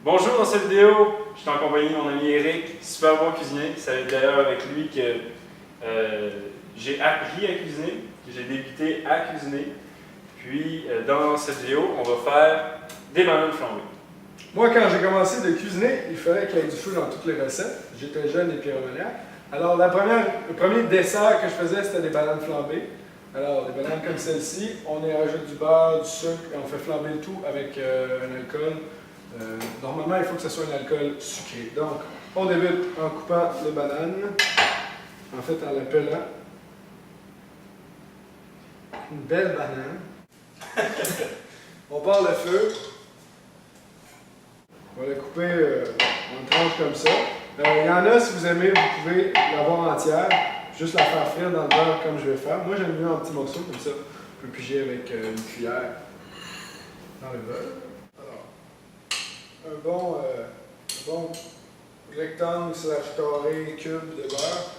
Bonjour, dans cette vidéo, je suis en compagnie de mon ami Eric, super bon cuisinier. C'est d'ailleurs avec lui que j'ai appris à cuisiner, que j'ai débuté à cuisiner. Puis dans cette vidéo, on va faire des bananes flambées. Moi, quand j'ai commencé de cuisiner, il fallait qu'il y ait du feu dans toutes les recettes. J'étais jeune et pyromaniaque. Alors, le premier dessert que je faisais, c'était des bananes flambées. Alors, des bananes comme celle-ci, on y rajoute du beurre, du sucre, et on fait flamber le tout avec un alcool. Normalement, il faut que ce soit un alcool sucré. Donc, on débute en coupant les bananes, en fait en la pelant. Une belle banane. On part le feu. On va la couper en tranches comme ça. Il y en a, si vous aimez, vous pouvez l'avoir entière, juste la faire frire dans le beurre comme je vais faire. Moi, j'aime mieux en petits morceaux, comme ça, on peut piger avec une cuillère dans le beurre. Alors, un bon rectangle slash carré cube de beurre.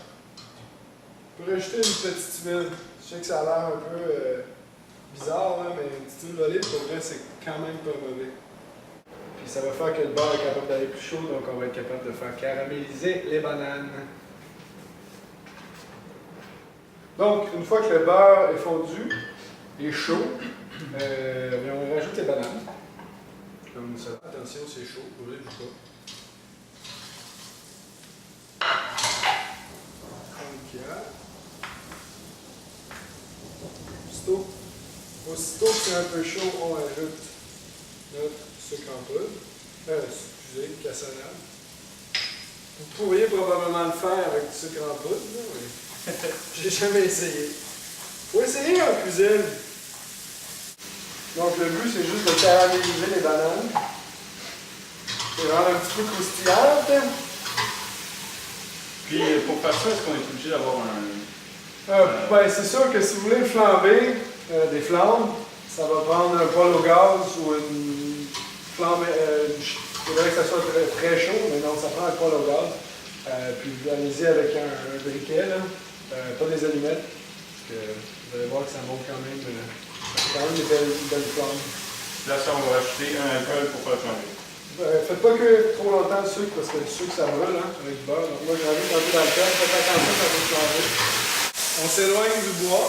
On peut rajouter une petite huile. Je sais que ça a l'air un peu bizarre, là, mais une petite huile d'olive, pour vrai, c'est quand même pas mauvais. Puis ça va faire que le beurre est capable d'aller plus chaud, donc on va être capable de faire caraméliser les bananes. Donc, une fois que le beurre est fondu et chaud, on rajoute les bananes. Comme ça. Attention, c'est chaud, brûlez du pas. Aussitôt que c'est un peu chaud, on ajoute notre sucre en poudre. Excusez, cassonade. Vous pourriez probablement le faire avec du sucre en poudre, mais j'ai jamais essayé. Faut essayer en cuisine. Donc le but, c'est juste de caraméliser les bananes. C'est rendre un petit peu croustillante. Puis pour faire ça, est-ce qu'on est obligé d'avoir Ben, c'est sûr que si vous voulez flamber des flammes, ça va prendre un poêle au gaz ou une flamme. Il faudrait que ça soit très, très chaud, mais non, ça prend un poêle au gaz. Puis allez-y avec un briquet, là. Pas des allumettes, parce que vous allez voir que ça monte quand même. Quand même des belles flammes. Là, ça, on va rajouter un alcool pour faire flamber. Faites pas cuire trop longtemps le sucre, parce que le sucre ça brûle hein, avec du beurre. Donc moi je rajoute un peu d'alcool, faites attention quand vous flamber. On s'éloigne du bois.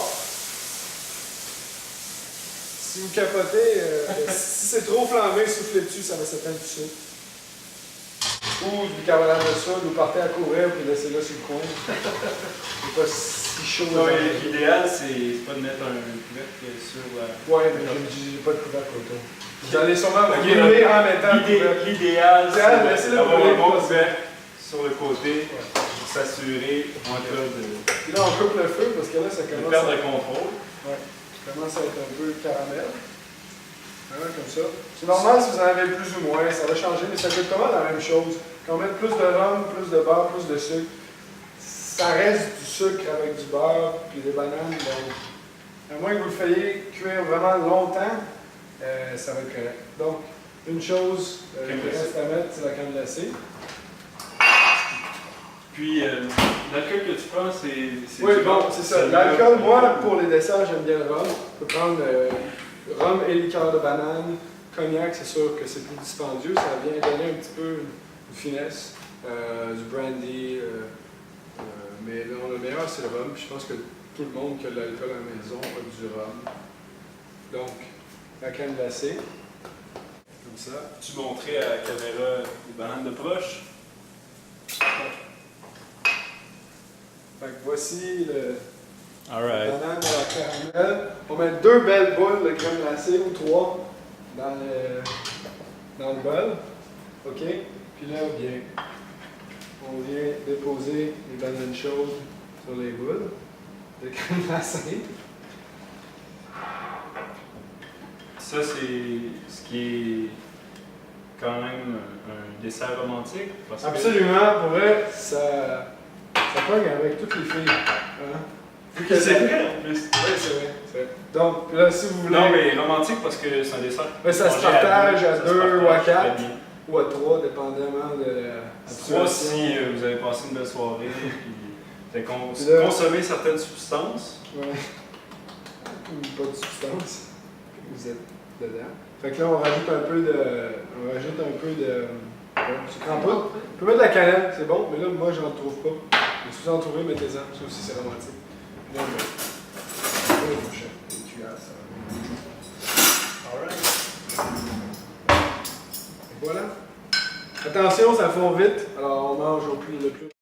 Si vous capotez, si c'est trop flambé, soufflez dessus, ça va s'éteindre tout de suite. Ou du carbonate de soude, vous partez à courir puis laissez-le sur le coin. C'est pas si chaud. L'idéal, c'est pas de mettre un couvercle sur la. Ouais, mais j'ai pas de couvercle autour. Vous allez sûrement brûler en même temps. L'idéal, c'est d'avoir un bon couvercle couvercle sur le côté pour s'assurer en cas de. Puis là, on coupe le feu parce que là, ça commence. Perdre le contrôle. Ouais, ça commence à être un peu caramel. Voilà, comme ça. C'est normal si vous en avez plus ou moins, ça va changer, mais ça fait pas mal la même chose. Quand on met plus de rhum, plus de beurre, plus de sucre, ça reste du sucre avec du beurre puis des bananes. Donc, à moins que vous le fassiez cuire vraiment longtemps, ça va être correct. Donc, une chose qui reste à mettre, c'est la crème glacée. Puis, l'alcool que tu prends, c'est. Oui, bon, c'est ça. L'alcool, moi, pour les desserts, j'aime bien le rhum. Je peux prendre rhum et liqueur de banane. Cognac, c'est sûr que c'est plus dispendieux. Ça vient donner un petit peu une finesse. Du brandy. Mais non, le meilleur, c'est le rhum. Puis je pense que tout le monde qui a de l'alcool à la maison a du rhum. Donc, la crème glacée. Comme ça. Tu montrais à la caméra les bananes de proche. Fait que voici le Alright. banane à la caramel. On met 2 belles boules de crème glacée ou 3 dans le bol. OK? Puis là, bien, on vient déposer les bananes chaudes sur les boules de crème glacée. Ça, c'est ce qui est quand même un dessert romantique. Parce que Absolument, pour vrai, ça pogne avec toutes les filles. Hein? c'est vrai en plus. Oui, c'est vrai. Donc, là, si vous voulez. Non, mais romantique parce que c'est un dessert. Mais ça se partage à 2 ou à 4 ou à 3, dépendamment de la 3 si vous avez passé une belle soirée. Puis consommer certaines substances. Ouais. Ou pas de substance. Vous êtes dedans. Fait que là, on rajoute un peu de sucre en poudre. On peut mettre de la cannelle, c'est bon, mais là, moi, j'en trouve pas. Mais si vous en trouvez, mettez-en. Ça aussi, c'est romantique. Là, une cuillère, ça. Alright. Et voilà. Attention, ça fond vite. Alors, on mange le plus.